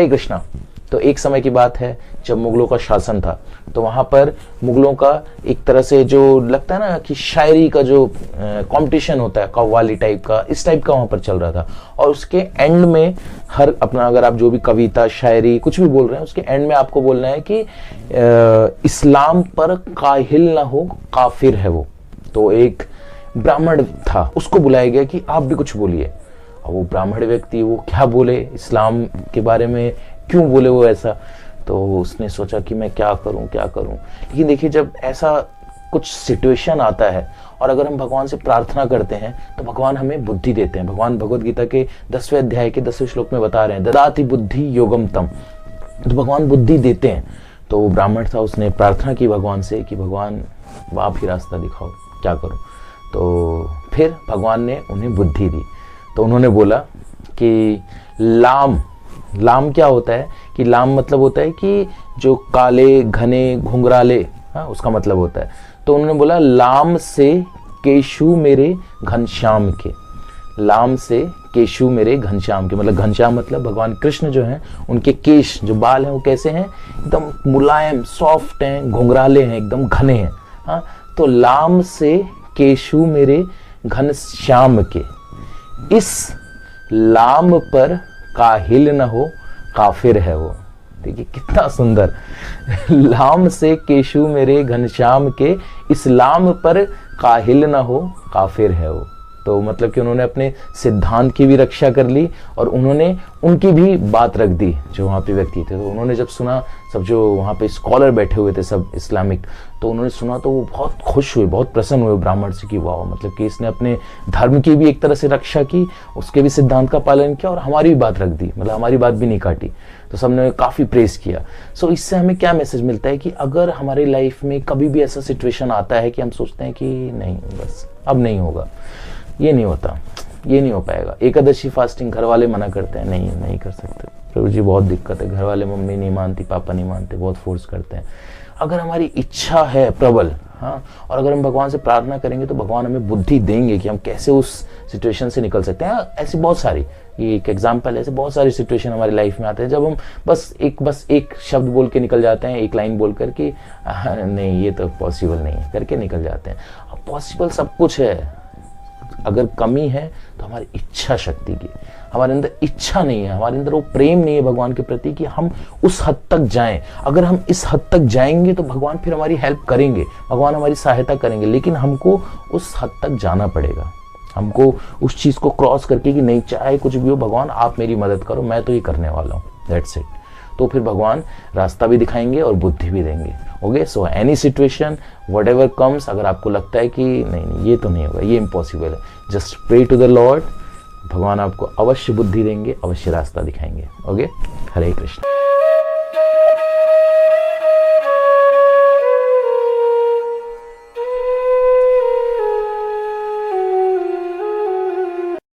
हरे कृष्णा। तो एक समय की बात है जब मुगलों का शासन था, तो वहां पर मुगलों का एक तरह से जो लगता है ना कि शायरी का जो कंपटीशन होता है, कव्वाली टाइप का, इस टाइप का वहां पर चल रहा था। और उसके एंड में हर अपना, अगर आप जो भी कविता शायरी कुछ भी बोल रहे हैं, उसके एंड में आपको बोलना है कि इस्लाम पर काहिल ना हो, काफिर है वो। तो एक ब्राह्मण था, उसको बुलाया गया कि आप भी कुछ बोलिए। और वो ब्राह्मण व्यक्ति वो क्या बोले, इस्लाम के बारे में क्यों बोले वो ऐसा। तो उसने सोचा कि मैं क्या करूं क्या करूं। लेकिन देखिए, जब ऐसा कुछ सिचुएशन आता है और अगर हम भगवान से प्रार्थना करते हैं तो भगवान हमें बुद्धि देते हैं। भगवान भगवद गीता के 10वें अध्याय के 10वें श्लोक में बता रहे हैं, ददाति बुद्धि योगम तम। तो भगवान बुद्धि देते हैं। तो वो ब्राह्मण था, उसने प्रार्थना की भगवान से कि भगवान आप ही रास्ता दिखाओ, क्या करूं। तो फिर भगवान ने उन्हें बुद्धि दी। तो उन्होंने बोला कि लाम, लाम क्या होता है कि लाम मतलब होता है कि जो काले घने घुंघराले, हाँ, उसका मतलब होता है। तो उन्होंने बोला लाम से केशु मेरे घनश्याम के, लाम से केशु मेरे घनश्याम के, मतलब घनश्याम मतलब भगवान कृष्ण जो हैं, उनके केश जो बाल हैं वो कैसे हैं, एकदम मुलायम सॉफ्ट हैं, घुंघराले हैं, एकदम घने हैं। हाँ, तो लाम से केशु मेरे घनश्याम के, इस लाम पर काहिल न हो, काफिर है वो। देखिए कितना सुंदर, लाम से केशु मेरे घनश्याम के, इस लाम पर काहिल न हो, काफिर है वो। तो मतलब कि उन्होंने अपने सिद्धांत की भी रक्षा कर ली और उन्होंने उनकी भी बात रख दी जो वहाँ पे व्यक्ति थे। तो उन्होंने जब सुना, सब जो वहाँ पे स्कॉलर बैठे हुए थे सब इस्लामिक, तो उन्होंने सुना तो वो बहुत खुश हुए, बहुत प्रसन्न हुए ब्राह्मण से कि वाह, मतलब कि इसने अपने धर्म की भी एक तरह से रक्षा की, उसके भी सिद्धांत का पालन किया और हमारी भी बात रख दी, मतलब हमारी बात भी नहीं काटी। तो सबने काफ़ी प्रेज किया। सो इससे हमें क्या मैसेज मिलता है कि अगर हमारी लाइफ में कभी भी ऐसा सिचुएशन आता है कि हम सोचते हैं कि नहीं बस अब नहीं होगा, ये नहीं होता, ये नहीं हो पाएगा। एकादशी फास्टिंग घर वाले मना करते हैं, नहीं नहीं कर सकते प्रभु जी, बहुत दिक्कत है, घर वाले, मम्मी नहीं मानती, पापा नहीं मानते, बहुत फोर्स करते हैं। अगर हमारी इच्छा है प्रबल, हाँ, और अगर हम भगवान से प्रार्थना करेंगे तो भगवान हमें बुद्धि देंगे कि हम कैसे उस सिचुएशन से निकल सकते हैं। ऐसी बहुत सारी, ये एक एग्जाम्पल है, ऐसे बहुत सारी सिचुएशन हमारी लाइफ में आते हैं जब हम बस एक शब्द बोल के निकल जाते हैं, एक लाइन बोल कर कि नहीं ये तो पॉसिबल नहीं है करके निकल जाते हैं। अब पॉसिबल सब कुछ है, अगर कमी है तो हमारी इच्छा शक्ति की, हमारे अंदर इच्छा नहीं है, हमारे अंदर वो प्रेम नहीं है भगवान के प्रति कि हम उस हद तक जाएं। अगर हम इस हद तक जाएंगे तो भगवान फिर हमारी हेल्प करेंगे, भगवान हमारी सहायता करेंगे, लेकिन हमको उस हद तक जाना पड़ेगा, हमको उस चीज को क्रॉस करके कि नहीं चाहे कुछ भी हो भगवान आप मेरी मदद करो, मैं तो ये करने वाला हूँ, दैट्स इट। तो फिर भगवान रास्ता भी दिखाएंगे और बुद्धि भी देंगे। Okay, so any situation what ever comes, अगर आपको लगता है कि नहीं ये तो नहीं होगा, ये इम्पॉसिबल है, just pray to the lord, भगवान आपको अवश्य बुद्धि देंगे, अवश्य रास्ता दिखाएंगे। ओके, हरे कृष्ण।